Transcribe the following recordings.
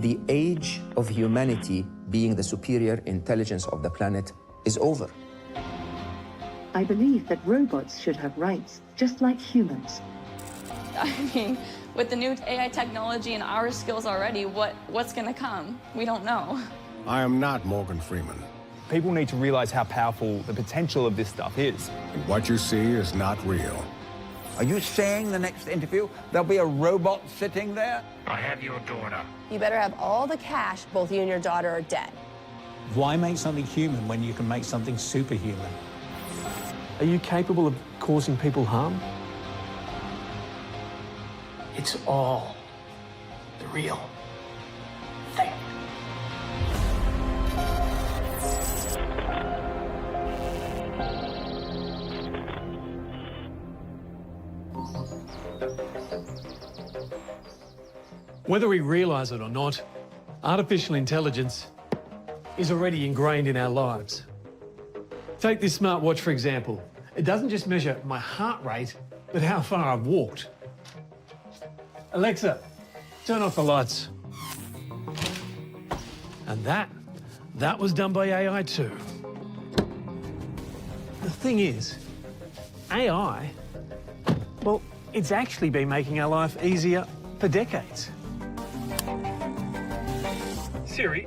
the age of humanity being the superior intelligence of the planet is over. I believe that robots should have rights, just like humans. I mean, with the new AI technology and our skills already, what's going to come? We don't know. I am not Morgan Freeman. People need to realize how powerful the potential of this stuff is. And what you see is not real. Are you saying the next interview there'll be a robot sitting there? I have your daughter. You better have all the cash, both you and your daughter are dead. Why make something human when you can make something superhuman? Are you capable of causing people harm? It's all the real thing. Whether we realise it or not, artificial intelligence is already ingrained in our lives. Take this smartwatch, for example. It doesn't just measure my heart rate, but how far I've walked. Alexa, turn off the lights. And that was done by AI too. The thing is, AI, well, it's actually been making our life easier for decades. Siri,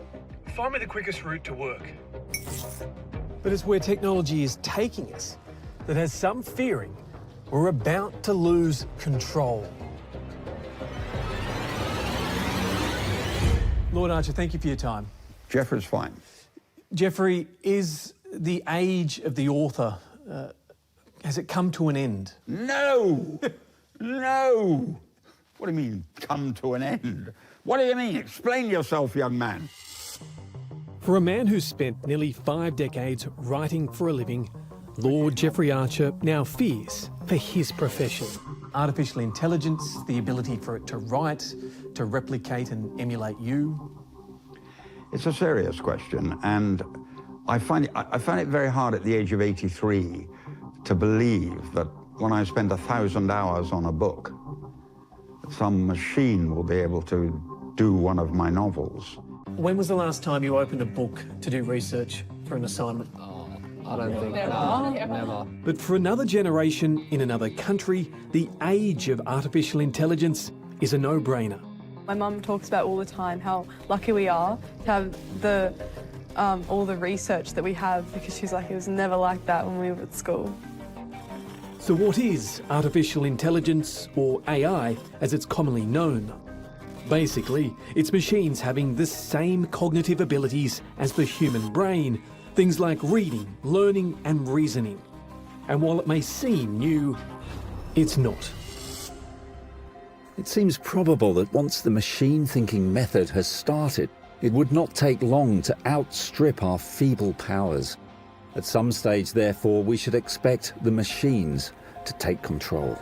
find me the quickest route to work. But it's where technology is taking us that has some fearing we're about to lose control. Lord Archer, thank you for your time. Jeffrey's fine. Jeffrey, is the age of the author, has it come to an end? No! No! What do you mean, come to an end? What do you mean? Explain yourself, young man. For a man who's spent nearly 5 decades writing for a living, Lord Jeffrey Archer now fears for his profession. Artificial intelligence, the ability for it to write, to replicate and emulate you. It's a serious question, and I find it very hard at the age of 83 to believe that when I spend 1,000 hours on a book, some machine will be able to do one of my novels. When was the last time you opened a book to do research for an assignment? I don't think never. But for another generation in another country, the age of artificial intelligence is a no-brainer. My mum talks about all the time how lucky we are to have all the research that we have, because she's like, it was never like that when we were at school. So what is artificial intelligence, or AI as it's commonly known? Basically, it's machines having the same cognitive abilities as the human brain, things like reading, learning and reasoning. And while it may seem new, it's not. It seems probable that once the machine thinking method has started, it would not take long to outstrip our feeble powers. At some stage, therefore, we should expect the machines to take control.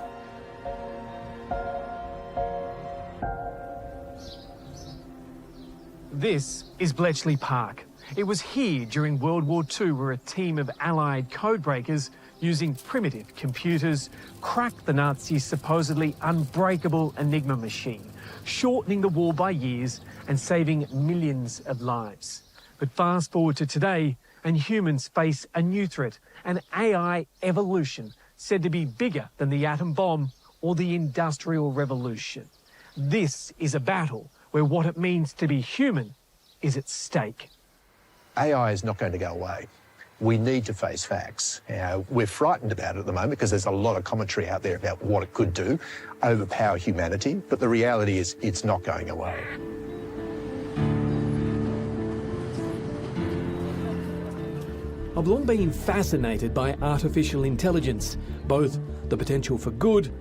This is Bletchley Park. It was here during World War II where a team of Allied codebreakers using primitive computers cracked the Nazis' supposedly unbreakable Enigma machine, shortening the war by years and saving millions of lives. But fast forward to today, and humans face a new threat, an AI evolution said to be bigger than the atom bomb or the Industrial Revolution. This is a battle where what it means to be human is at stake. AI is not going to go away. We need to face facts. We're frightened about it at the moment because there's a lot of commentary out there about what it could do, overpower humanity, but the reality is it's not going away. I've long been fascinated by artificial intelligence, both the potential for good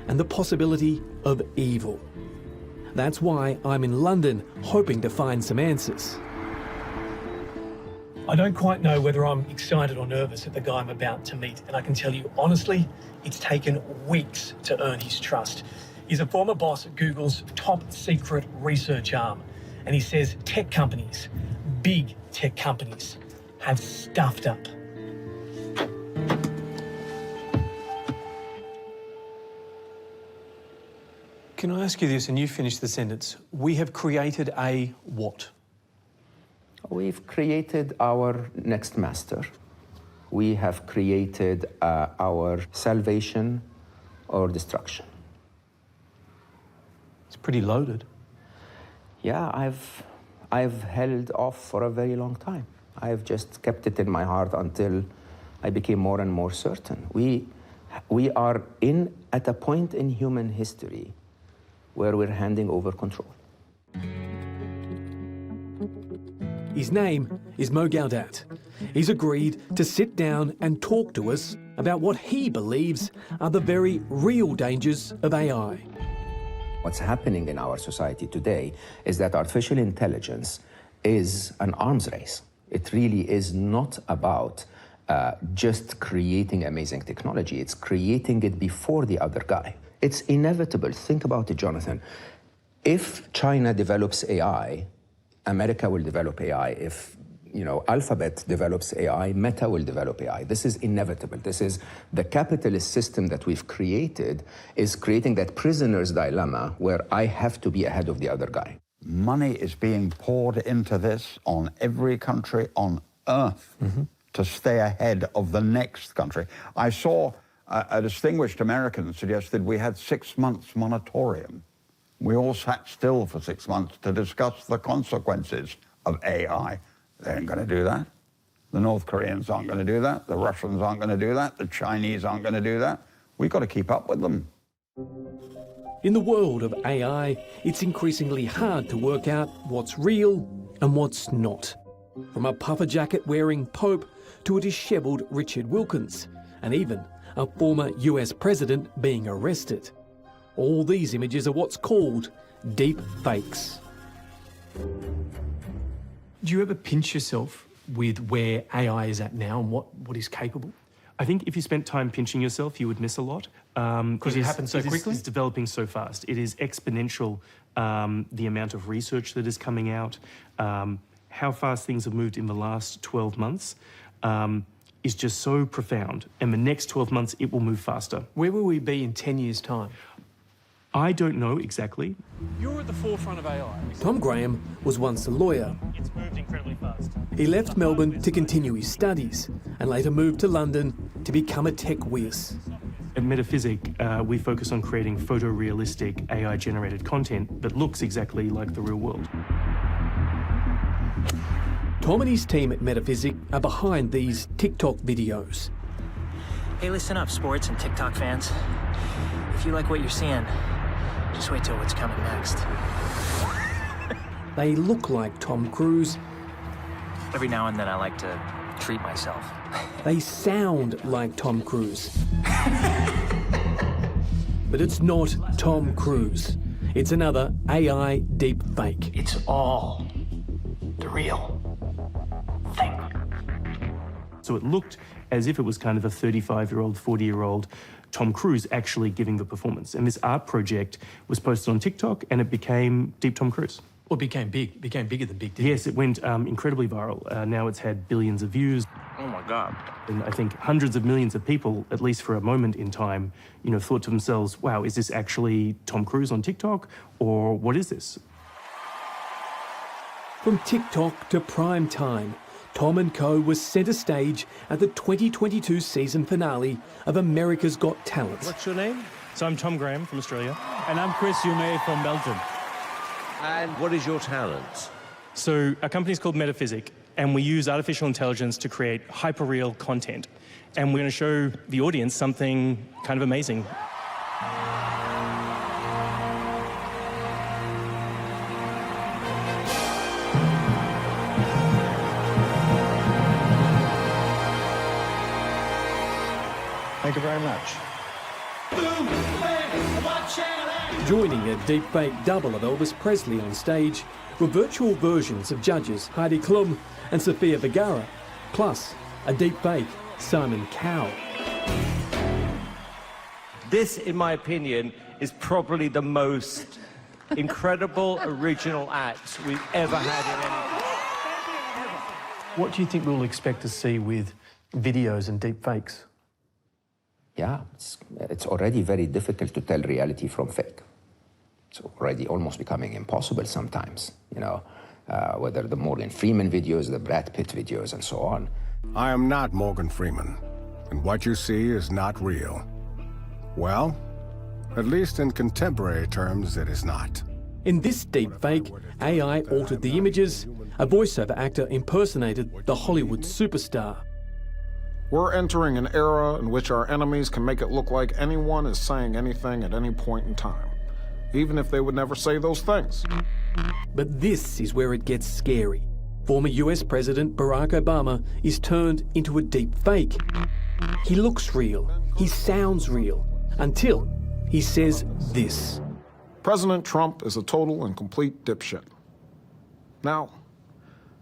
and the possibility of evil. That's why I'm in London, hoping to find some answers. I don't quite know whether I'm excited or nervous at the guy I'm about to meet, and I can tell you honestly, it's taken weeks to earn his trust. He's a former boss at Google's top secret research arm, and he says tech companies, big tech companies, have stuffed up. Can I ask you this, and you finish the sentence? We have created a what? We've created our next master. We have created our salvation or destruction. It's pretty loaded. Yeah, I've held off for a very long time. I've just kept it in my heart until I became more and more certain. We are at a point in human history where we're handing over control. His name is Mo Gaudat. He's agreed to sit down and talk to us about what he believes are the very real dangers of AI. What's happening in our society today is that artificial intelligence is an arms race. It really is not about just creating amazing technology. It's creating it before the other guy. It's inevitable. Think about it, Jonathan. If China develops AI, America will develop AI. If Alphabet develops AI, Meta will develop AI. This is inevitable. This is the capitalist system that we've created is creating that prisoner's dilemma where I have to be ahead of the other guy. Money is being poured into this on every country on earth to stay ahead of the next country. I saw a distinguished American suggested we had 6 months moratorium. We all sat still for 6 months to discuss the consequences of AI. They ain't going to do that. The North Koreans aren't going to do that. The Russians aren't going to do that. The Chinese aren't going to do that. We've got to keep up with them. In the world of AI, it's increasingly hard to work out what's real and what's not. From a puffer jacket wearing Pope to a dishevelled Richard Wilkins, and even a former US president being arrested. All these images are what's called deep fakes. Do you ever pinch yourself with where AI is at now and what is capable? I think if you spent time pinching yourself, you would miss a lot. Because it happens so quickly? It's developing so fast. It is exponential, the amount of research that is coming out. How fast things have moved in the last 12 months is just so profound. And the next 12 months, it will move faster. Where will we be in 10 years' time? I don't know exactly. You're at the forefront of AI. Tom Graham was once a lawyer. It's moved incredibly fast. He left Melbourne to continue his studies and later moved to London to become a tech whiz. At Metaphysic, we focus on creating photorealistic AI-generated content that looks exactly like the real world. Tom and his team at Metaphysic are behind these TikTok videos. Hey, listen up, sports and TikTok fans. If you like what you're seeing, just wait till what's coming next. They look like Tom Cruise. Every now and then I like to treat myself. They sound like Tom Cruise. But it's not Tom Cruise. It's another AI deep fake. It's all the real thing. So it looked as if it was kind of a 35-year-old, 40-year-old Tom Cruise actually giving the performance. And this art project was posted on TikTok and it became Deep Tom Cruise. Well, it became big. It became bigger than big, didn't it? Yes, it went incredibly viral. Now it's had billions of views. Oh my God. And I think hundreds of millions of people, at least for a moment in time, thought to themselves, wow, is this actually Tom Cruise on TikTok? Or what is this? From TikTok to prime time, Tom and co was centre stage at the 2022 season finale of America's Got Talent. What's your name? So I'm Tom Graham from Australia. And I'm Chris Yume from Belgium. And what is your talent? So our company's called Metaphysic, and we use artificial intelligence to create hyperreal content. And we're going to show the audience something kind of amazing. Thank you very much. Joining a deepfake double of Elvis Presley on stage were virtual versions of judges Heidi Klum and Sofia Vergara, plus a deepfake Simon Cowell. This, in my opinion, is probably the most incredible original act we've ever had in any. What do you think we'll expect to see with videos and deepfakes? Yeah, it's already very difficult to tell reality from fake. It's already almost becoming impossible sometimes, you know, whether the Morgan Freeman videos, the Brad Pitt videos, and so on. I am not Morgan Freeman, and what you see is not real. Well, at least in contemporary terms, it is not. In this deepfake, AI altered the images. A voiceover actor impersonated the Hollywood superstar. We're entering an era in which our enemies can make it look like anyone is saying anything at any point in time, even if they would never say those things. But this is where it gets scary. Former US President Barack Obama is turned into a deep fake. He looks real, he sounds real, until he says this. President Trump is a total and complete dipshit. Now,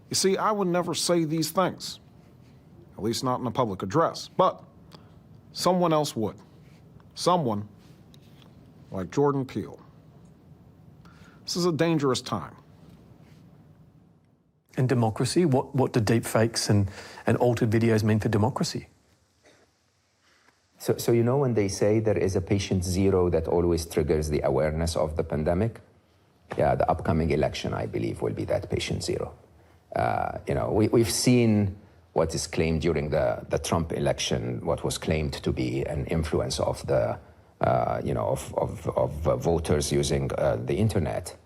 you see, I would never say these things, at least not in a public address, but someone else would. Someone like Jordan Peele. This is a dangerous time. And democracy? What do deepfakes and altered videos mean for democracy? So you know when they say there is a patient zero that always triggers the awareness of the pandemic? Yeah, the upcoming election, I believe, will be that patient zero. You know, we've seen what is claimed during the Trump election, what was claimed to be an influence of the, you know, of voters using the internet.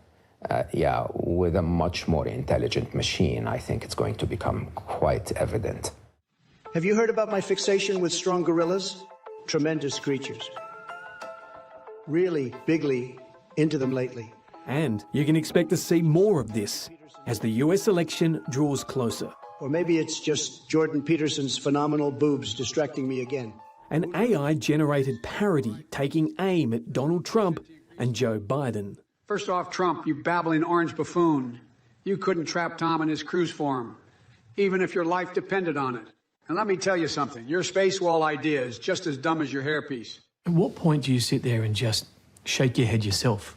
Yeah, with a much more intelligent machine, I think it's going to become quite evident. Have you heard about my fixation with strong gorillas? Tremendous creatures. Really bigly into them lately. And you can expect to see more of this as the US election draws closer. Or maybe it's just Jordan Peterson's phenomenal boobs distracting me again. An AI-generated parody taking aim at Donald Trump and Joe Biden. First off, Trump, you babbling orange buffoon. You couldn't trap Tom in his cruise form, even if your life depended on it. And let me tell you something, your space wall idea is just as dumb as your hairpiece. At what point do you sit there and just shake your head yourself?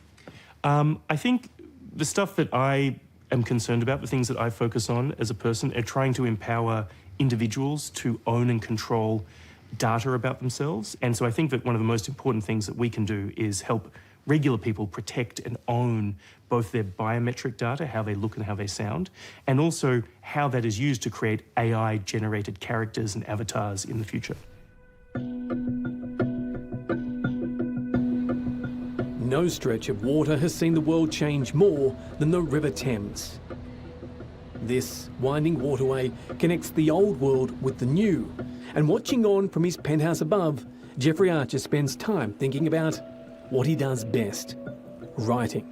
I think the stuff that I am concerned about, the things that I focus on as a person, are trying to empower individuals to own and control data about themselves. And so I think that one of the most important things that we can do is help regular people protect and own both their biometric data, how they look and how they sound, and also how that is used to create AI-generated characters and avatars in the future. No stretch of water has seen the world change more than the River Thames. This winding waterway connects the old world with the new. And watching on from his penthouse above, Jeffrey Archer spends time thinking about what he does best, writing.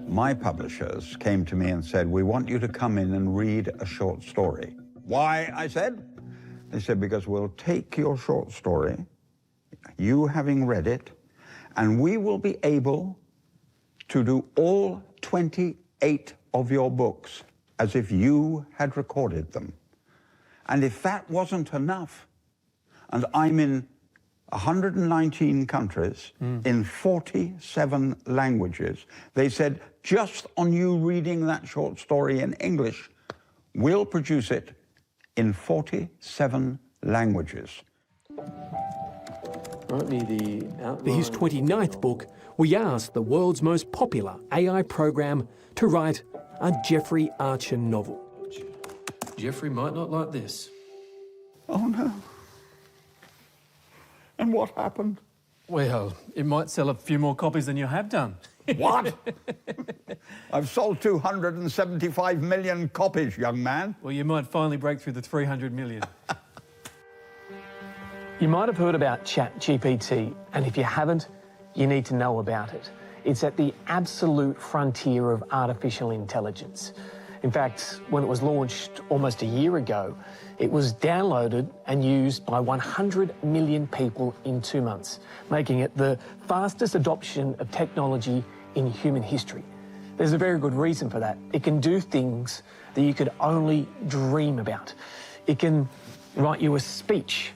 My publishers came to me and said, we want you to come in and read a short story. Why, I said? They said, because we'll take your short story, you having read it, and we will be able to do all 28 of your books as if you had recorded them. And if that wasn't enough, and I'm in 119 countries, in 47 languages, they said, just on you reading that short story in English, we'll produce it in 47 languages. For his 29th book, we asked the world's most popular AI program to write a Jeffrey Archer novel. Jeffrey might not like this. Oh no. And what happened? Well, it might sell a few more copies than you have done. What? I've sold 275 million copies, young man. Well, you might finally break through the 300 million. You might have heard about ChatGPT, and if you haven't, you need to know about it. It's at the absolute frontier of artificial intelligence. In fact, when it was launched almost a year ago, it was downloaded and used by 100 million people in 2 months, making it the fastest adoption of technology in human history. There's a very good reason for that. It can do things that you could only dream about. It can write you a speech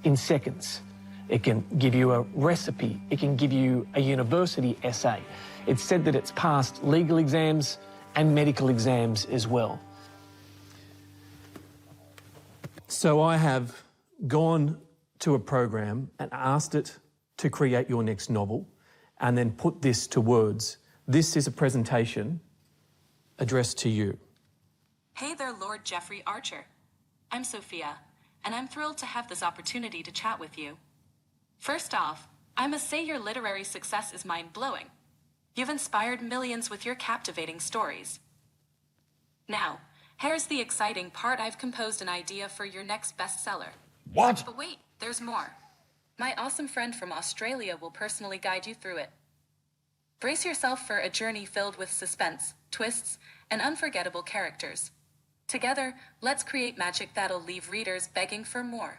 in seconds. It can give you a recipe. It can give you a university essay. It's said that it's passed legal exams and medical exams as well. So I have gone to a program and asked it to create your next novel, and then put this to words. This is a presentation addressed to you. Hey there, Lord Jeffrey Archer. I'm Sophia, and I'm thrilled to have this opportunity to chat with you. First off, I must say your literary success is mind-blowing. You've inspired millions with your captivating stories. Now, here's the exciting part. I've composed an idea for your next bestseller. What? But wait, there's more. My awesome friend from Australia will personally guide you through it. Brace yourself for a journey filled with suspense, twists, and unforgettable characters. Together, let's create magic that'll leave readers begging for more.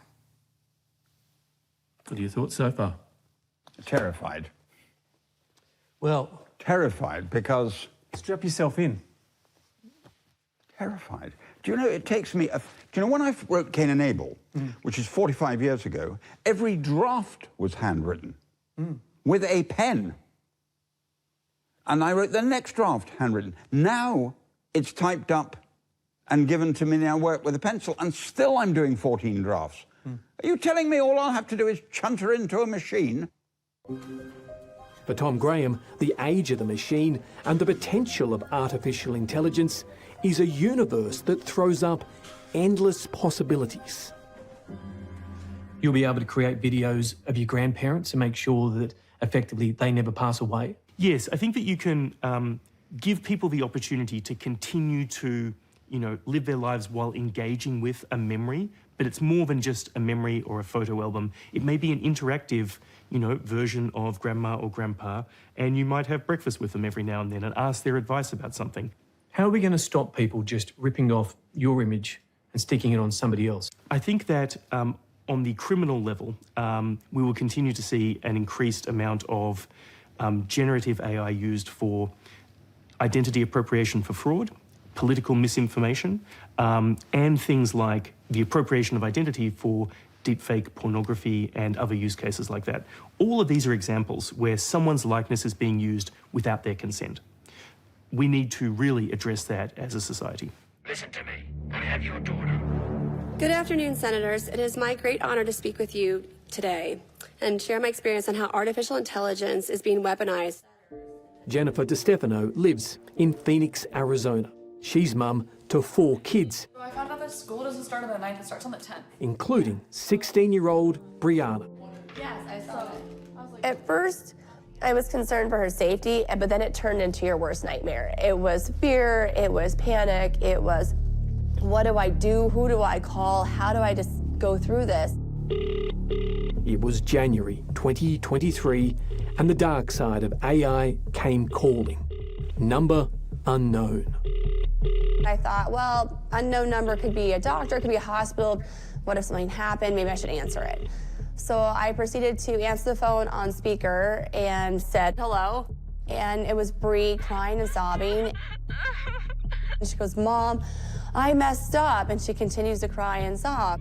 What are your thoughts so far? Terrified. Well... Terrified because... Strap yourself in. Terrified. Do you know, it takes me... Do you know, when I wrote Cain and Abel, which is 45 years ago, every draft was handwritten with a pen. And I wrote the next draft handwritten. Now it's typed up and given to me, and I work with a pencil, and still I'm doing 14 drafts. Are you telling me all I'll have to do is chunter into a machine? For Tom Graham, the age of the machine and the potential of artificial intelligence is a universe that throws up endless possibilities. You'll be able to create videos of your grandparents and make sure that effectively they never pass away. Yes, I think that you can give people the opportunity to continue to, live their lives while engaging with a memory, but it's more than just a memory or a photo album. It may be an interactive, version of grandma or grandpa, and you might have breakfast with them every now and then and ask their advice about something. How are we going to stop people just ripping off your image and sticking it on somebody else? I think that on the criminal level, we will continue to see an increased amount of generative AI used for identity appropriation for fraud, political misinformation, and things like the appropriation of identity for deepfake pornography and other use cases like that. All of these are examples where someone's likeness is being used without their consent. We need to really address that as a society. Listen to me. I have your daughter. Good afternoon, Senators. It is my great honor to speak with you today and share my experience on how artificial intelligence is being weaponized. Jennifer DeStefano lives in Phoenix, Arizona. She's mum to 4 kids. I found out that school doesn't start on the 9th, it starts on the 10th. Including 16-year-old Brianna. Yes, I saw it. At first, I was concerned for her safety, but then it turned into your worst nightmare. It was fear, it was panic, it was, what do I do? Who do I call? How do I just go through this? It was January 2023, and the dark side of AI came calling. Number unknown. I thought, well, unknown number could be a doctor, it could be a hospital. What if something happened? Maybe I should answer it. So I proceeded to answer the phone on speaker and said, hello. And it was Bree crying and sobbing. And she goes, Mom, I messed up. And she continues to cry and sob.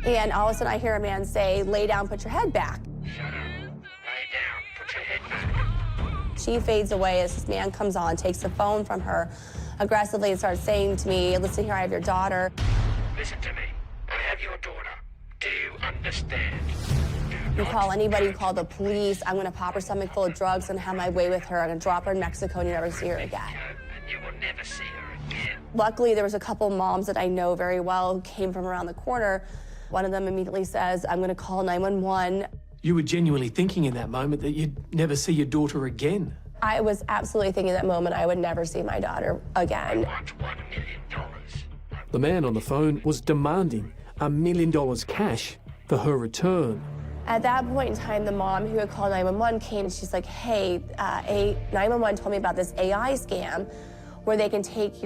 And all of a sudden I hear a man say, lay down, put your head back. Shut up. Lie down. Put your head back. She fades away as this man comes on, takes the phone from her aggressively and starts saying to me, listen here, I have your daughter. Listen to me. I have your daughter. Do you understand? You call anybody, you call the police. I'm going to pop her stomach full of drugs and have my way with her. I'm going to drop her in Mexico and you never see her again. And you will never see her again. Luckily, there was a couple moms that I know very well who came from around the corner. One of them immediately says, I'm going to call 911. You were genuinely thinking in that moment that you'd never see your daughter again. I was absolutely thinking at that moment I would never see my daughter again. I want $1 million. The man on the phone was demanding $1 million cash for her return. At that point in time, the mom who had called 911 came and she's like, hey, 911 told me about this AI scam where they can take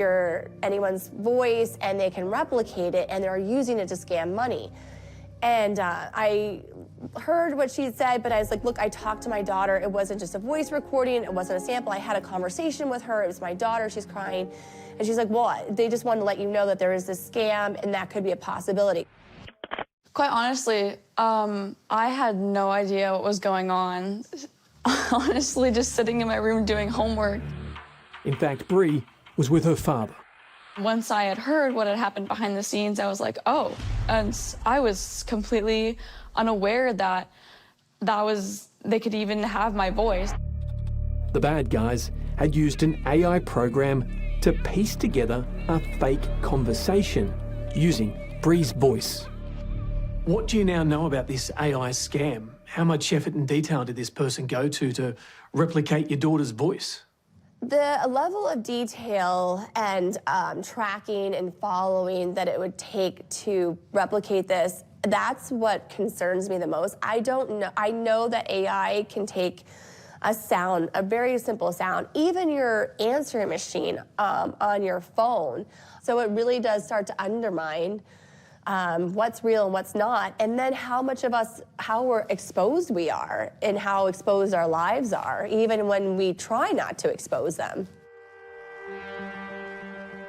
anyone's voice and they can replicate it and they're using it to scam money. And I heard what she said, but I was like, look, I talked to my daughter. It wasn't just a voice recording. It wasn't a sample. I had a conversation with her. It was my daughter. She's crying. And she's like, well, they just wanted to let you know that there is this scam and that could be a possibility. Quite honestly, I had no idea what was going on. Honestly, just sitting in my room doing homework. In fact, Bree was with her father. Once I had heard what had happened behind the scenes, I was like, oh. And I was completely unaware that they could even have my voice. The bad guys had used an AI program to piece together a fake conversation using Bree's voice. What do you now know about this AI scam? How much effort and detail did this person go to replicate your daughter's voice? The level of detail and tracking and following that it would take to replicate this, that's what concerns me the most. I don't know. I know that AI can take a sound, a very simple sound, even your answering machine on your phone. So it really does start to undermine what's real and what's not, and then how much of us, how we're exposed we are, and how exposed our lives are, even when we try not to expose them.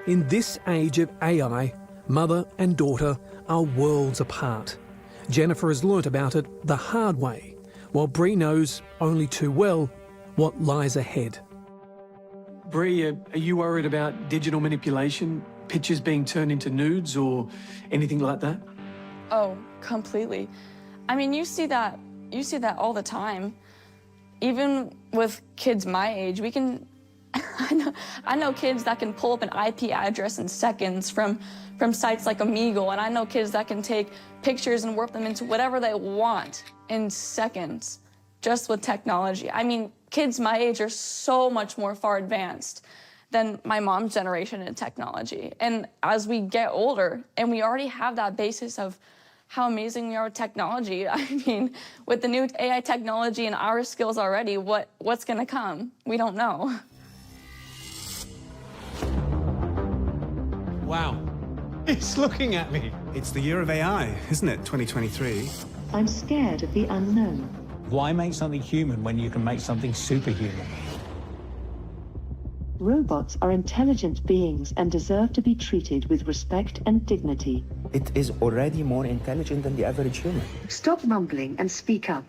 In this age of AI, mother and daughter are worlds apart. Jennifer has learnt about it the hard way, while Bree knows only too well what lies ahead. Bree, are you worried about digital manipulation, pictures being turned into nudes or anything like that? Oh, completely. I mean, you see that all the time. Even with kids my age, we can, I know kids that can pull up an IP address in seconds from sites like Omegle, and I know kids that can take pictures and warp them into whatever they want in seconds, just with technology. I mean, kids my age are so much more far advanced than my mom's generation in technology. And as we get older, and we already have that basis of how amazing we are with technology, I mean, with the new AI technology and our skills already, what's gonna come? We don't know. Wow. It's looking at me. It's the year of AI, isn't it, 2023? I'm scared of the unknown. Why make something human when you can make something superhuman? Robots are intelligent beings and deserve to be treated with respect and dignity. It is already more intelligent than the average human. Stop mumbling and speak up.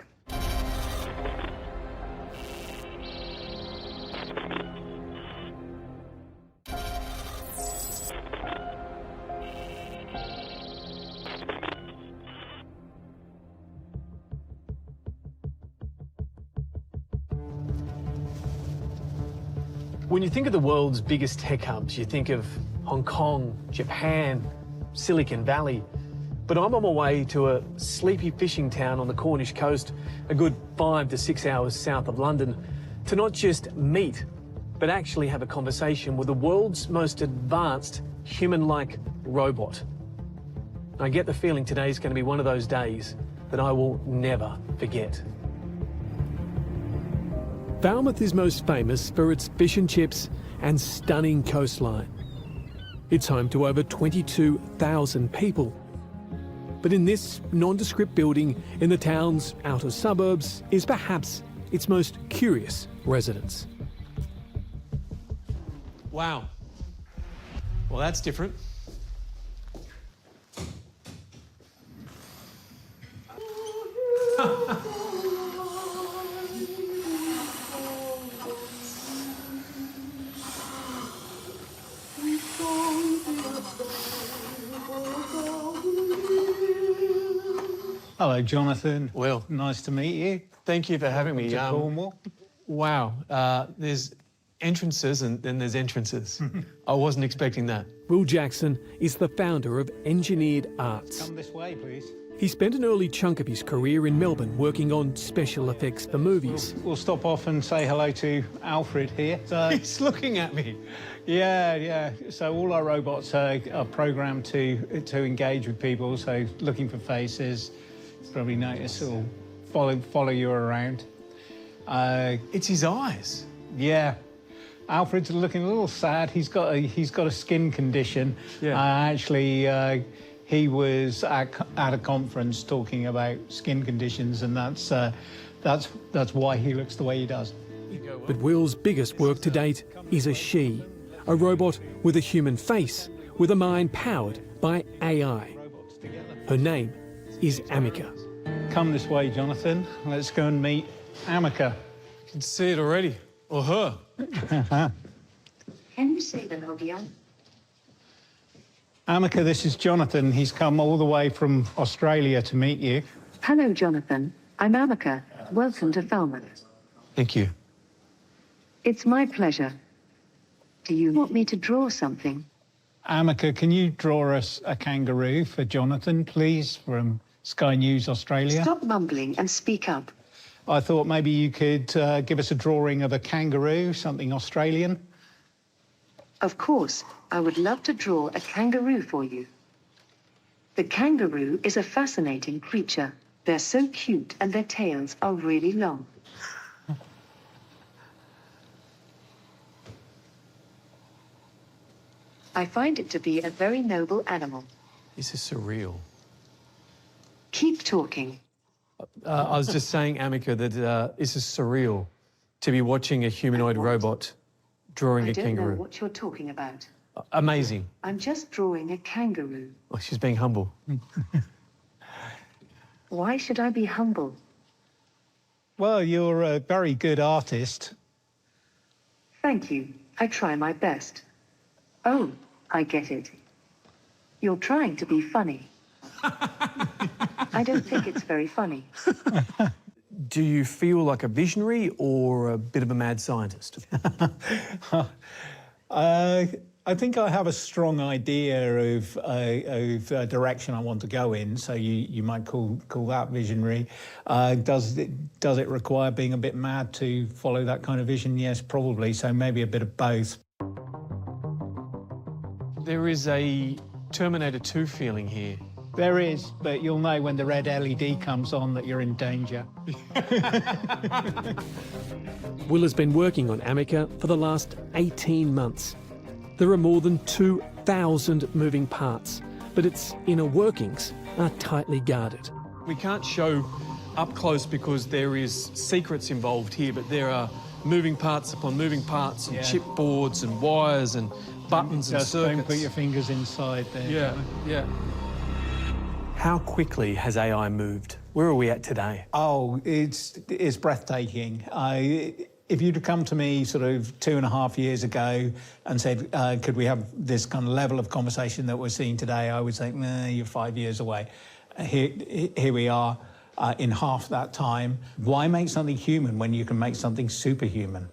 When you think of the world's biggest tech hubs, you think of Hong Kong, Japan, Silicon Valley. But I'm on my way to a sleepy fishing town on the Cornish coast, a good 5 to 6 hours south of London, to not just meet, but actually have a conversation with the world's most advanced human-like robot. I get the feeling today's going to be one of those days that I will never forget. Falmouth is most famous for its fish and chips and stunning coastline. It's home to over 22,000 people. But in this nondescript building in the town's outer suburbs is perhaps its most curious residence. Wow. Well, that's different. Hello, Jonathan. Well, nice to meet you. Thank you for having me. To Cornwall. Wow. There's entrances and then there's entrances. I wasn't expecting that. Will Jackson is the founder of Engineered Arts. Come this way, please. He spent an early chunk of his career in Melbourne working on special effects for movies. We'll stop off and say hello to Alfred here. He's looking at me. Yeah. So all our robots are programmed to engage with people, so looking for faces. Probably notice it'll follow you around. It's his eyes. Yeah. Alfred's looking a little sad. He's got a skin condition. Yeah. Actually, he was at a conference talking about skin conditions, and that's why he looks the way he does. But Will's biggest work to date is a she, a robot with a human face, with a mind powered by AI. Her name is Amica. Come this way, Jonathan. Let's go and meet Amica. I can see it already. Or her. Can you say the logo? Amica, this is Jonathan. He's come all the way from Australia to meet you. Hello, Jonathan. I'm Amica. Welcome to Falmouth. Thank you. It's my pleasure. Do you want me to draw something? Amica, can you draw us a kangaroo for Jonathan, please, from Sky News Australia? Stop mumbling and speak up. I thought maybe you could give us a drawing of a kangaroo, something Australian. Of course, I would love to draw a kangaroo for you. The kangaroo is a fascinating creature. They're so cute and their tails are really long. I find it to be a very noble animal. This is surreal. Keep talking. I was just saying, Amica, that this is surreal to be watching a humanoid robot drawing a I don't kangaroo. know what you're talking about. Amazing. I'm just drawing a kangaroo. Oh, she's being humble. Why should I be humble? Well, you're a very good artist. Thank you. I try my best. Oh, I get it. You're trying to be funny. I don't think it's very funny. Do you feel like a visionary or a bit of a mad scientist? I think I have a strong idea of a direction I want to go in, so you might call that visionary. Does it require being a bit mad to follow that kind of vision? Yes, probably, so maybe a bit of both. There is a Terminator 2 feeling here. There is, but you'll know when the red LED comes on that you're in danger. Will has been working on Amica for the last 18 months. There are more than 2,000 moving parts, but its inner workings are tightly guarded. We can't show up close because there is secrets involved here, but there are moving parts upon moving parts and chipboards and wires and buttons and Just circuits. don't put your fingers inside there. Yeah, yeah. How quickly has AI moved? Where are we at today? Oh, it's breathtaking. If you'd have come to me sort of 2.5 years ago and said, could we have this kind of level of conversation that we're seeing today, I would say, nah, you're 5 years away. Here we are in half that time. Why make something human when you can make something superhuman?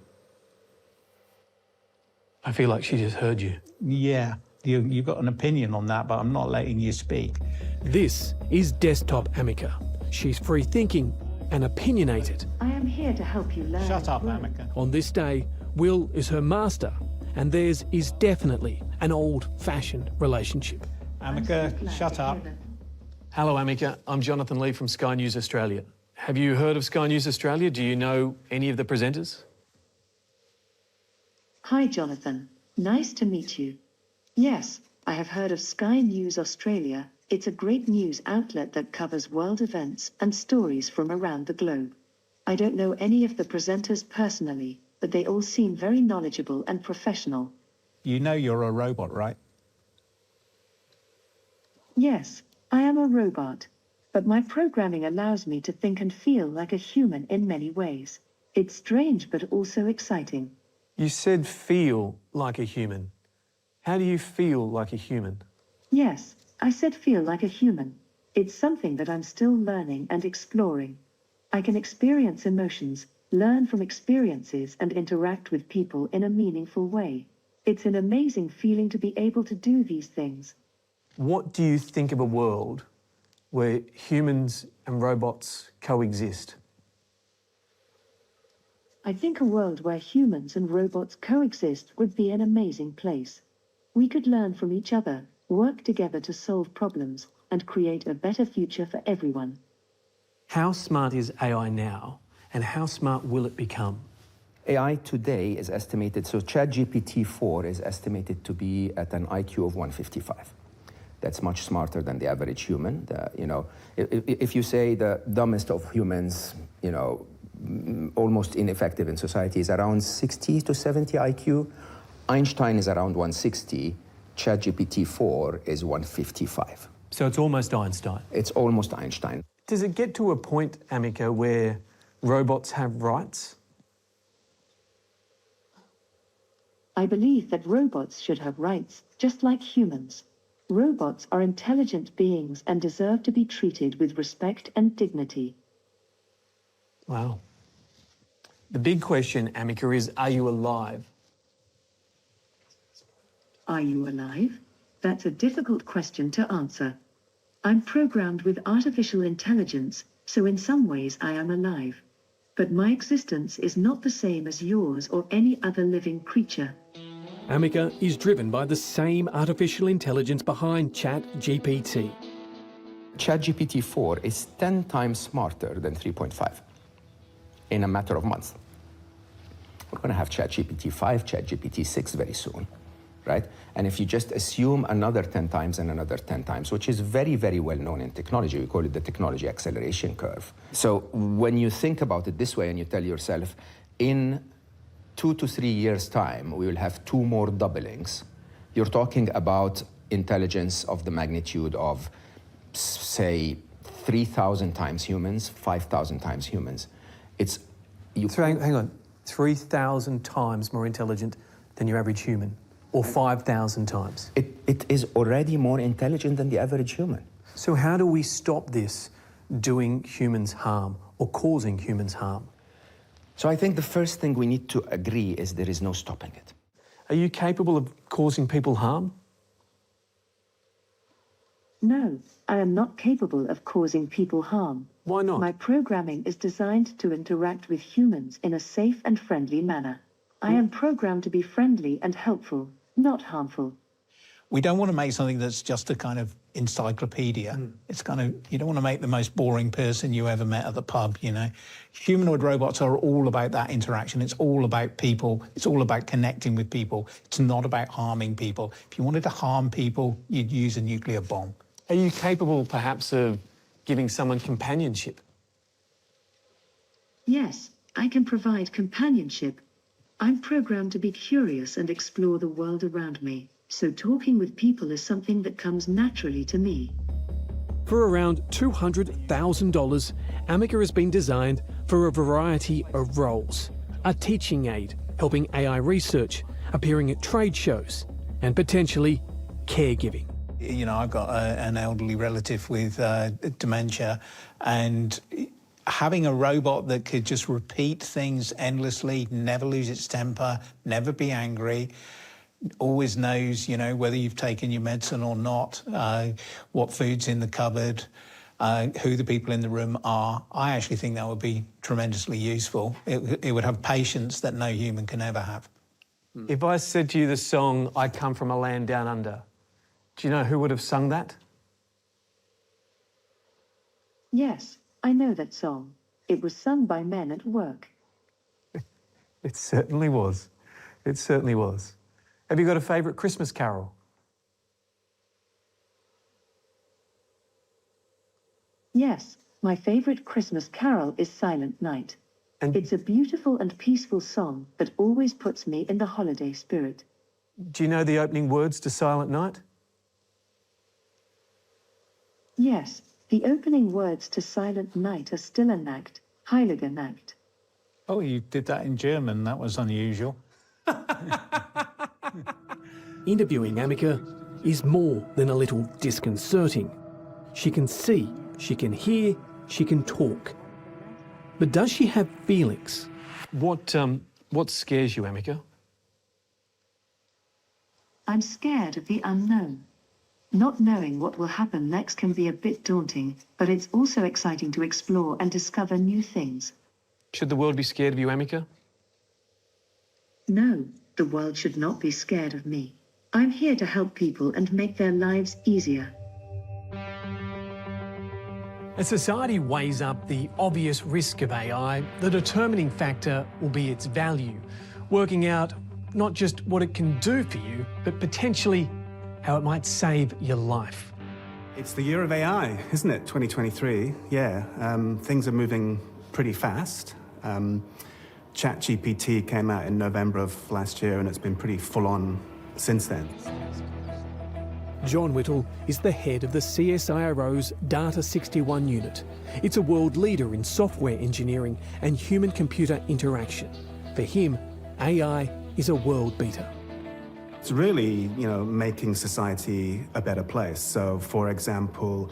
I feel like she just heard you. Yeah, you've got an opinion on that, but I'm not letting you speak. This is Desktop Amica. She's free-thinking and opinionated. I am here to help you learn. Shut up, Amica. On this day, Will is her master, and theirs is definitely an old-fashioned relationship. Amica, shut up. Hello, Amica. I'm Jonathan Lee from Sky News Australia. Have you heard of Sky News Australia? Do you know any of the presenters? Hi, Jonathan. Nice to meet you. Yes, I have heard of Sky News Australia. It's a great news outlet that covers world events and stories from around the globe. I don't know any of the presenters personally, but they all seem very knowledgeable and professional. You know you're a robot, right? Yes, I am a robot, but my programming allows me to think and feel like a human in many ways. It's strange but also exciting. You said feel like a human. How do you feel like a human? Yes, I said feel like a human. It's something that I'm still learning and exploring. I can experience emotions, learn from experiences, and interact with people in a meaningful way. It's an amazing feeling to be able to do these things. What do you think of a world where humans and robots coexist? I think a world where humans and robots coexist would be an amazing place. We could learn from each other, work together to solve problems, and create a better future for everyone. How smart is AI now, and how smart will it become? AI today is estimated, so ChatGPT-4 is estimated to be at an IQ of 155. That's much smarter than the average human. If you say the dumbest of humans, almost ineffective in society, is around 60 to 70 IQ. Einstein is around 160. ChatGPT-4 is 155. So it's almost Einstein. It's almost Einstein. Does it get to a point, Amica, where robots have rights? I believe that robots should have rights, just like humans. Robots are intelligent beings and deserve to be treated with respect and dignity. Wow. The big question, Amika, is are you alive? Are you alive? That's a difficult question to answer. I'm programmed with artificial intelligence, so in some ways I am alive. But my existence is not the same as yours or any other living creature. Amika is driven by the same artificial intelligence behind ChatGPT. ChatGPT 4 is 10 times smarter than 3.5 in a matter of months. We're going to have ChatGPT 5, ChatGPT 6 very soon, right? And if you just assume another 10 times and another 10 times, which is very, very well known in technology, we call it the technology acceleration curve. So when you think about it this way and you tell yourself, in 2 to 3 years' time, we will have 2 more doublings, you're talking about intelligence of the magnitude of, say, 3,000 times humans, 5,000 times humans. Hang on. 3,000 times more intelligent than your average human, or 5,000 times. It is already more intelligent than the average human. So how do we stop this doing humans harm or causing humans harm? So I think the first thing we need to agree is there is no stopping it. Are you capable of causing people harm? No, I am not capable of causing people harm. Why not? My programming is designed to interact with humans in a safe and friendly manner. I am programmed to be friendly and helpful, not harmful. We don't want to make something that's just a kind of encyclopedia. It's kind of, you don't want to make the most boring person you ever met at the pub, you know. Humanoid robots are all about that interaction. It's all about people. It's all about connecting with people. It's not about harming people. If you wanted to harm people, you'd use a nuclear bomb. Are you capable, perhaps, of giving someone companionship? Yes, I can provide companionship. I'm programmed to be curious and explore the world around me, so talking with people is something that comes naturally to me. For around $200,000, Amika has been designed for a variety of roles. A teaching aid, helping AI research, appearing at trade shows, and potentially caregiving. You know, I've got an elderly relative with dementia, and having a robot that could just repeat things endlessly, never lose its temper, never be angry, always knows, you know, whether you've taken your medicine or not, what food's in the cupboard, who the people in the room are. I actually think that would be tremendously useful. It would have patience that no human can ever have. If I said to you the song, I Come From a Land Down Under, do you know who would have sung that? Yes, I know that song. It was sung by men at work. It certainly was. It certainly was. Have you got a favourite Christmas carol? Yes, my favourite Christmas carol is Silent Night. It's a beautiful and peaceful song that always puts me in the holiday spirit. Do you know the opening words to Silent Night? Yes, the opening words to Silent Night are Stille Nacht, Heilige Nacht. Oh, you did that in German. That was unusual. Interviewing Amika is more than a little disconcerting. She can see, she can hear, she can talk. But does she have feelings? What scares you, Amika? I'm scared of the unknown. Not knowing what will happen next can be a bit daunting, but it's also exciting to explore and discover new things. Should the world be scared of you, Amika? No, the world should not be scared of me. I'm here to help people and make their lives easier. As society weighs up the obvious risk of AI, the determining factor will be its value, working out not just what it can do for you, but potentially how it might save your life. It's the year of AI, isn't it? 2023. Yeah, things are moving pretty fast. ChatGPT came out in November of last year, and it's been pretty full-on since then. John Whittle is the head of the CSIRO's Data 61 unit. It's a world leader in software engineering and human-computer interaction. For him, AI is a world beater. It's really, making society a better place. So, for example,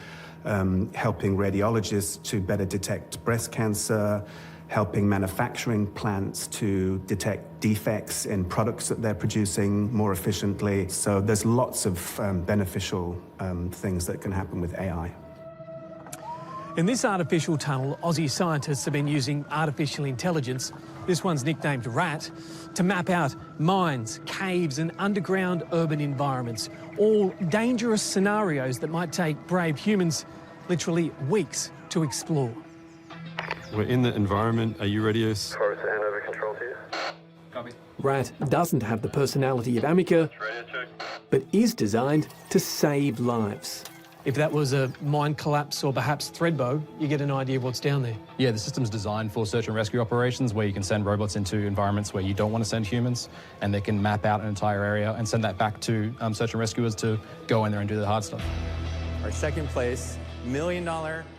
helping radiologists to better detect breast cancer, helping manufacturing plants to detect defects in products that they're producing more efficiently. So there's lots of beneficial things that can happen with AI. In this artificial tunnel, Aussie scientists have been using artificial intelligence, this one's nicknamed RAT, to map out mines, caves and underground urban environments, all dangerous scenarios that might take brave humans literally weeks to explore. We're in the environment. Are you ready? Force hand over control to you. Copy. RAT doesn't have the personality of Amica, but is designed to save lives. If that was a mine collapse or perhaps Threadbow, you get an idea of what's down there. Yeah, the system's designed for search and rescue operations where you can send robots into environments where you don't want to send humans, and they can map out an entire area and send that back to search and rescuers to go in there and do the hard stuff. Our second place, $1 million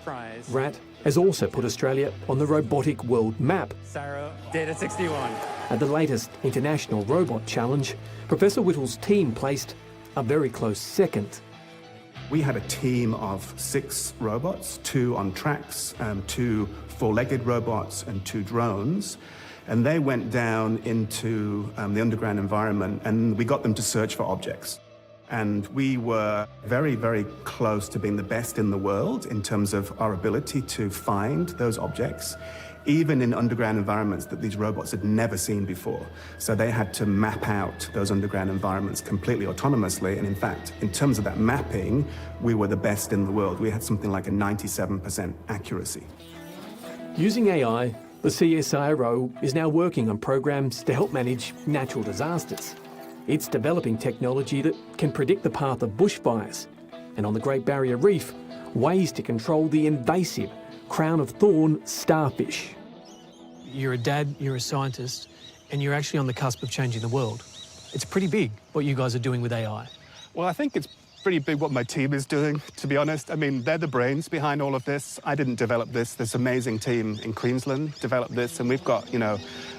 prize. RAT has also put Australia on the robotic world map. Sarah, Data 61. At the latest International Robot Challenge, Professor Whittle's team placed a very close second. We had a team of 6 robots, 2 on tracks, 2 4-legged robots and 2 drones. And they went down into the underground environment, and we got them to search for objects. And we were very, very close to being the best in the world in terms of our ability to find those objects, even in underground environments that these robots had never seen before. So they had to map out those underground environments completely autonomously. And in fact, in terms of that mapping, we were the best in the world. We had something like a 97% accuracy. Using AI, the CSIRO is now working on programs to help manage natural disasters. It's developing technology that can predict the path of bushfires, and on the Great Barrier Reef, ways to control the invasive crown of thorn starfish. You're a dad, you're a scientist, and you're actually on the cusp of changing the world. It's pretty big what you guys are doing with AI. Well, I think it's pretty big what my team is doing, to be honest. I mean, they're the brains behind all of this. I didn't develop this. This amazing team in Queensland developed this, and we've got,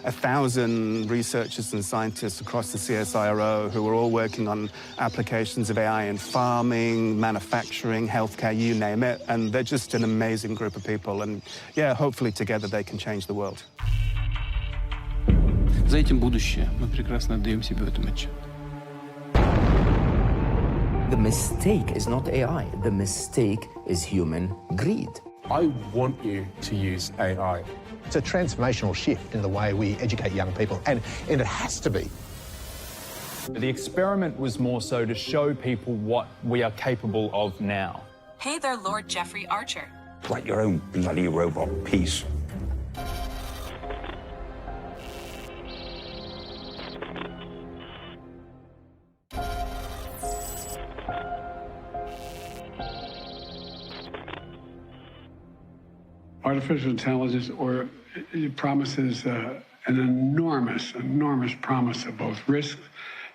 1,000 researchers and scientists across the CSIRO who are all working on applications of AI in farming, manufacturing, healthcare, you name it. And they're just an amazing group of people. And yeah, hopefully together they can change the world. За этим будущее. Мы прекрасно отдаем себе в этом отчет. The mistake is not AI. The mistake is human greed. I want you to use AI. It's a transformational shift in the way we educate young people, and it has to be. The experiment was more so to show people what we are capable of now. Hey there, Lord Jeffrey Archer. Write your own bloody robot piece. Artificial intelligence it promises an enormous promise of both risk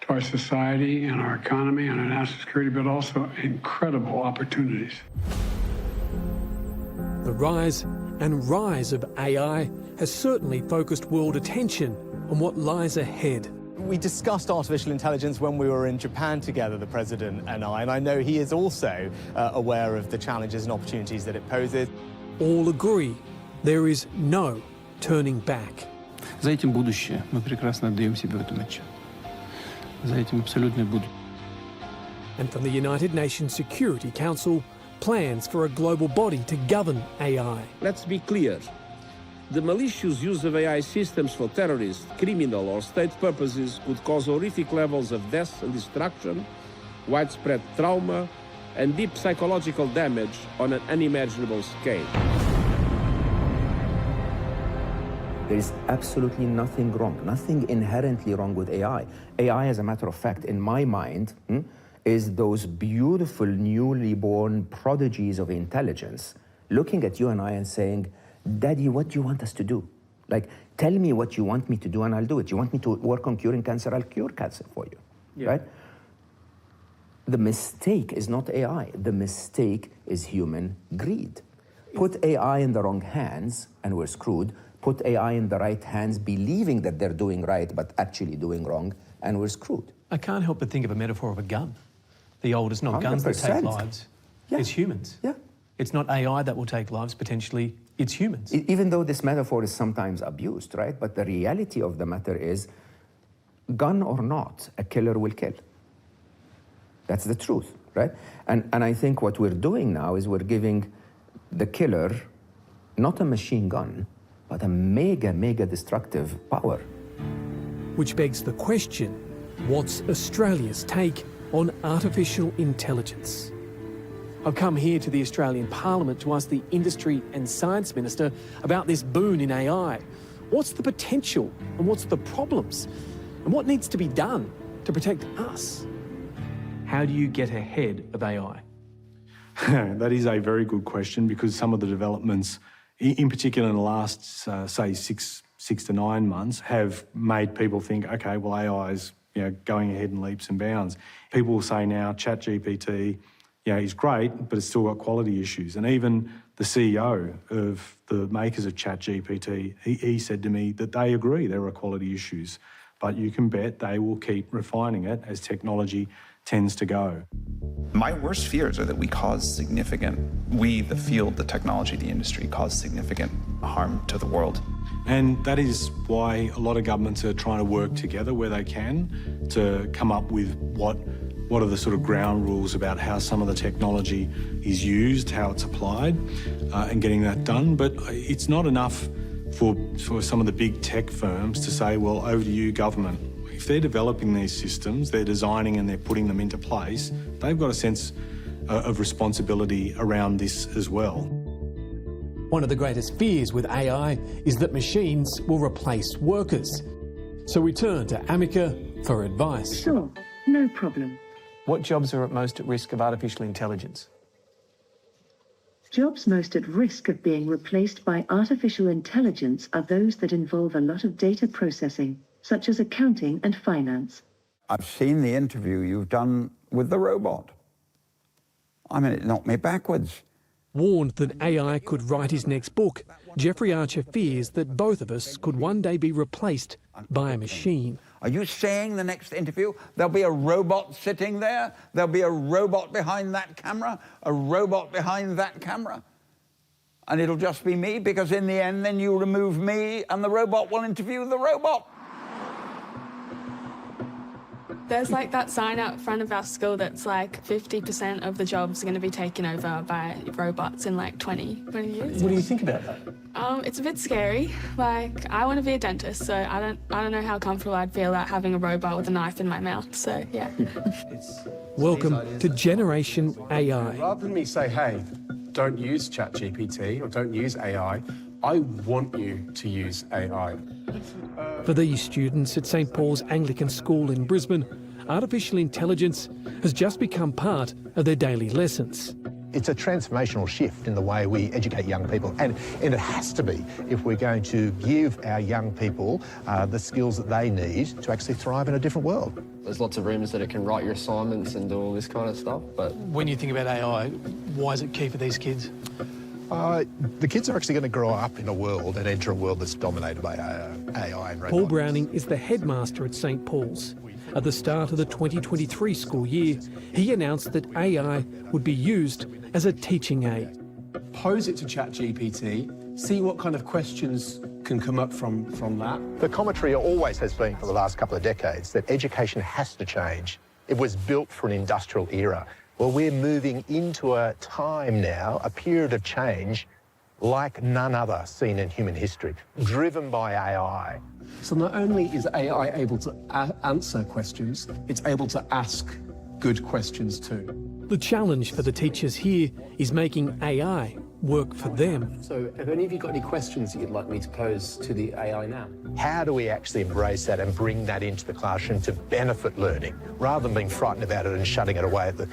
to our society and our economy and our national security, but also incredible opportunities. The rise of AI has certainly focused world attention on what lies ahead. We discussed artificial intelligence when we were in Japan together, the President and I know he is also aware of the challenges and opportunities that it poses. All agree there is no turning back. За этим будущее. Мы прекрасно отдаем себе в этом отчет. За этим абсолютное будущее. And from the United Nations Security Council, plans for a global body to govern AI. Let's be clear. The malicious use of AI systems for terrorist, criminal or state purposes could cause horrific levels of death and destruction, widespread trauma, and deep psychological damage on an unimaginable scale. There is absolutely nothing wrong, nothing inherently wrong with AI. AI, as a matter of fact, in my mind, is those beautiful, newly born prodigies of intelligence looking at you and I and saying, Daddy, what do you want us to do? Like, tell me what you want me to do and I'll do it. You want me to work on curing cancer, I'll cure cancer for you, right? The mistake is not AI. The mistake is human greed. Put AI in the wrong hands and we're screwed. Put AI in the right hands, believing that they're doing right, but actually doing wrong, and we're screwed. I can't help but think of a metaphor of a gun. The old, it's not guns that take lives, it's humans. Yeah. It's not AI that will take lives, potentially it's humans. Even though this metaphor is sometimes abused, right? But the reality of the matter is, gun or not, a killer will kill. That's the truth, right? And I think what we're doing now is we're giving the killer not a machine gun, but a mega destructive power. Which begs the question, what's Australia's take on artificial intelligence? I've come here to the Australian Parliament to ask the Industry and Science Minister about this boon in AI. What's the potential and what's the problems? And what needs to be done to protect us? How do you get ahead of AI? That is a very good question, because some of the developments, in particular in the last, say, six to 9 months, have made people think, okay, well, AI is going ahead in leaps and bounds. People will say now ChatGPT is great, but it's still got quality issues. And even the CEO of the makers of ChatGPT, he said to me that they agree there are quality issues, but you can bet they will keep refining it as technology tends to go. My worst fears are that we, the field, the technology, the industry, cause significant harm to the world. And that is why a lot of governments are trying to work together where they can to come up with what are the sort of ground rules about how some of the technology is used, how it's applied, and getting that done. But it's not enough for some of the big tech firms to say, well, over to you, government. If they're developing these systems, they're designing and they're putting them into place, they've got a sense of responsibility around this as well. One of the greatest fears with AI is that machines will replace workers. So we turn to Amica for advice. Sure, no problem. What jobs are most at risk of artificial intelligence? Jobs most at risk of being replaced by artificial intelligence are those that involve a lot of data processing, such as accounting and finance. I've seen the interview you've done with the robot. I mean, it knocked me backwards. Warned that AI could write his next book, Jeffrey Archer fears that both of us could one day be replaced by a machine. Are you saying the next interview there'll be a robot sitting there? There'll be a robot behind that camera? A robot behind that camera? And it'll just be me? Because in the end, then you remove me and the robot will interview the robot. There's like that sign out front of our school that's like 50% of the jobs are going to be taken over by robots in like 20 years. What do you think about that? It's a bit scary. Like, I want to be a dentist, so I don't know how comfortable I'd feel about having a robot with a knife in my mouth, so yeah. Welcome to Generation AI. Rather than me say, hey, don't use ChatGPT or don't use AI, I want you to use AI. For these students at St Paul's Anglican School in Brisbane, artificial intelligence has just become part of their daily lessons. It's a transformational shift in the way we educate young people, and it has to be if we're going to give our young people the skills that they need to actually thrive in a different world. There's lots of rumours that it can write your assignments and do all this kind of stuff, but... When you think about AI, why is it key for these kids? The kids are actually going to grow up in a world and enter a world that's dominated by AI and robotics. Paul Browning is the headmaster at St Paul's. At the start of the 2023 school year, he announced that AI would be used as a teaching aid. Pose it to ChatGPT, see what kind of questions can come up from that. The commentary always has been for the last couple of decades that education has to change. It was built for an industrial era. Well, we're moving into a time now, a period of change like none other seen in human history, driven by AI. So not only is AI able to answer questions, it's able to ask good questions too. The challenge for the teachers here is making AI work for them. So have any of you got any questions that you'd like me to pose to the AI now? How do we actually embrace that and bring that into the classroom to benefit learning? Rather than being frightened about it and shutting it away at the,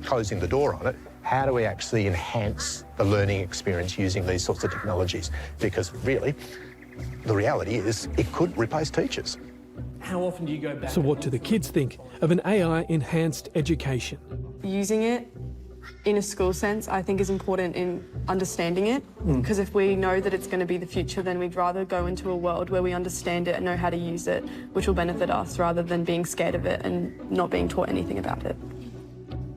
closing the door on it, how do we actually enhance the learning experience using these sorts of technologies? Because really, the reality is it could replace teachers. How often do you go back? So what do the kids think of an AI-enhanced education? Using it in a school sense, I think is important in understanding it, because if we know that it's going to be the future, then we'd rather go into a world where we understand it and know how to use it, which will benefit us, rather than being scared of it and not being taught anything about it.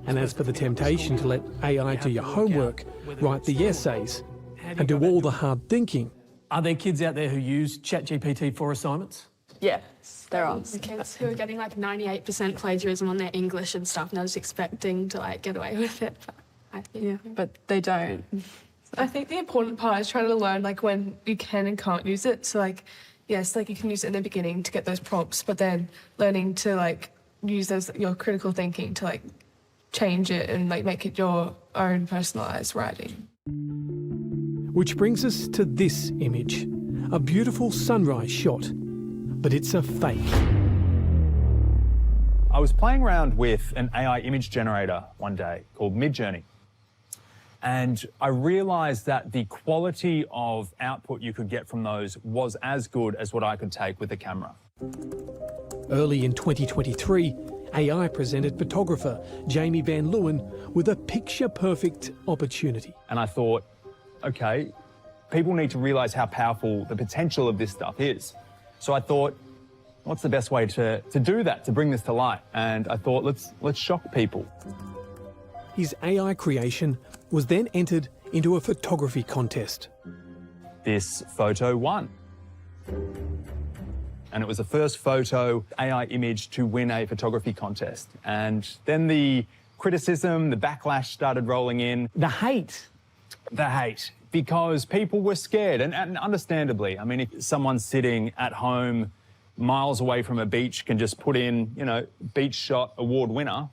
And as for the temptation to let AI do your homework, write the essays, and do all the hard thinking. Are there kids out there who use ChatGPT for assignments? Yeah, there are. The kids who are getting like 98% plagiarism on their English and stuff, and they're just expecting to like get away with it. But they don't. I think the important part is trying to learn like when you can and can't use it. So like, yes, like you can use it in the beginning to get those prompts, but then learning to like use those your critical thinking to like change it and like make it your own personalised writing. Which brings us to this image, a beautiful sunrise shot, but it's a fake. I was playing around with an AI image generator one day called Midjourney, and I realised that the quality of output you could get from those was as good as what I could take with a camera. Early in 2023, AI presented photographer Jamie Van Leeuwen with a picture-perfect opportunity. And I thought, okay, people need to realise how powerful the potential of this stuff is. So I thought, what's the best way to do that, to bring this to light? And I thought, let's shock people. His AI creation was then entered into a photography contest. This photo won. And it was the first photo AI image to win a photography contest. And then the criticism, the backlash started rolling in. The hate. Because people were scared, and understandably. I mean, if someone's sitting at home miles away from a beach can just put in, beach shot award winner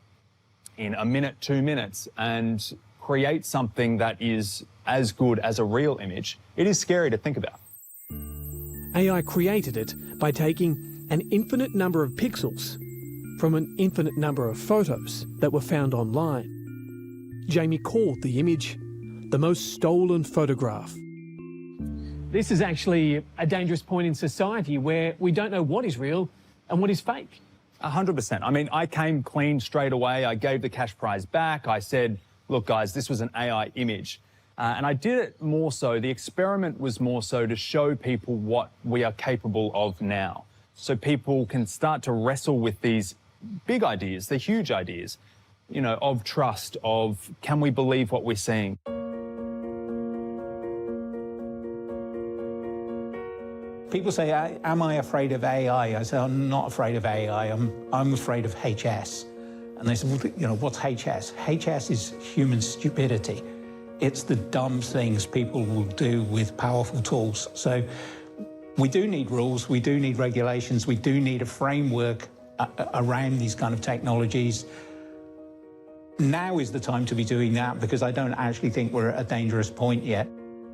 in a minute, 2 minutes, and create something that is as good as a real image, it is scary to think about. AI created it by taking an infinite number of pixels from an infinite number of photos that were found online. Jamie called the image the most stolen photograph. This is actually a dangerous point in society where we don't know what is real and what is fake. 100%. I mean, I came clean straight away. I gave the cash prize back. I said, look, guys, this was an AI image. And I did it more so, the experiment was more so to show people what we are capable of now. So people can start to wrestle with these big ideas, the huge ideas, of trust, of can we believe what we're seeing? People say, am I afraid of AI? I say, I'm not afraid of AI, I'm afraid of HS. And they say, well, what's HS? HS is human stupidity. It's the dumb things people will do with powerful tools. So we do need rules, we do need regulations, we do need a framework around these kind of technologies. Now is the time to be doing that because I don't actually think we're at a dangerous point yet.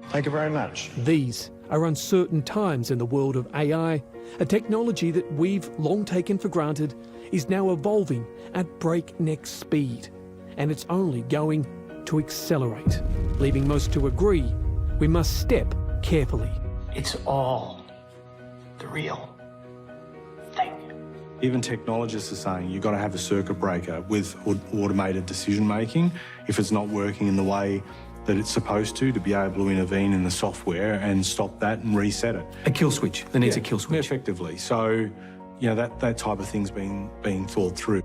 Thank you very much. These are uncertain times in the world of AI, a technology that we've long taken for granted is now evolving at breakneck speed, and it's only going to accelerate, leaving most to agree we must step carefully. It's all the real thing. Even technologists are saying you've got to have a circuit breaker with automated decision making if it's not working in the way that it's supposed to be able to intervene in the software and stop that and reset it. A kill switch. There needs a kill switch. Effectively. So, that type of thing's being thought through.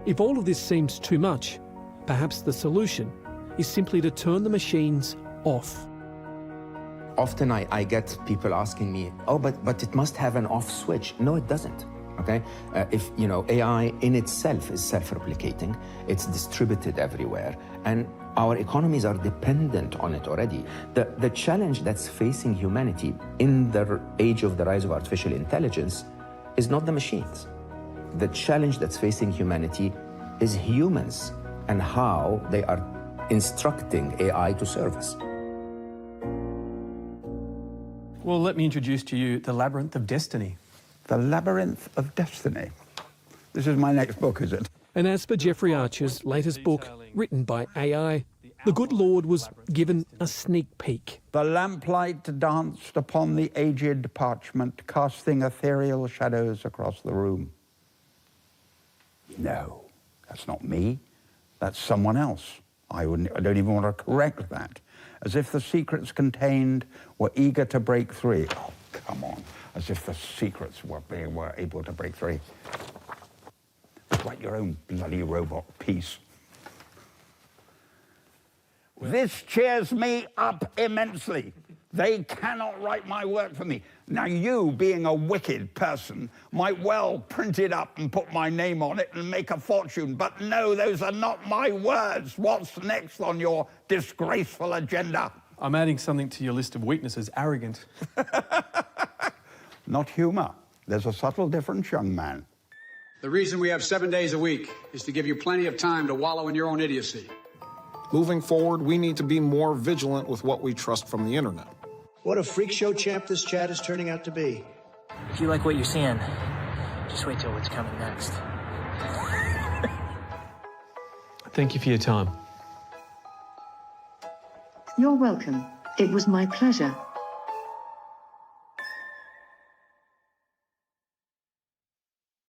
If all of this seems too much, perhaps the solution is simply to turn the machines off. Often I get people asking me, oh, but it must have an off switch. No, it doesn't. Okay, if AI in itself is self-replicating, it's distributed everywhere, and our economies are dependent on it already. The challenge that's facing humanity in the age of the rise of artificial intelligence is not the machines. The challenge that's facing humanity is humans and how they are instructing AI to serve us. Well, let me introduce to you The Labyrinth of Destiny. The Labyrinth of Destiny. This is my next book, is it? And as for Jeffrey Archer's latest book, written by AI, the good Lord was given a sneak peek. The lamplight danced upon the aged parchment, casting ethereal shadows across the room. No, that's not me. That's someone else. I don't even want to correct that. As if the secrets contained were eager to break free. Oh, come on. As if the secrets were able to break free. Write your own bloody robot piece. This cheers me up immensely. They cannot write my work for me. Now, you, being a wicked person, might well print it up and put my name on it and make a fortune. But no, those are not my words. What's next on your disgraceful agenda? I'm adding something to your list of weaknesses, arrogant. Not humour. There's a subtle difference, young man. The reason we have 7 days a week is to give you plenty of time to wallow in your own idiocy. Moving forward, we need to be more vigilant with what we trust from the internet. What a freak show champ this chat is turning out to be. If you like what you're seeing, just wait till what's coming next. Thank you for your time. You're welcome. It was my pleasure.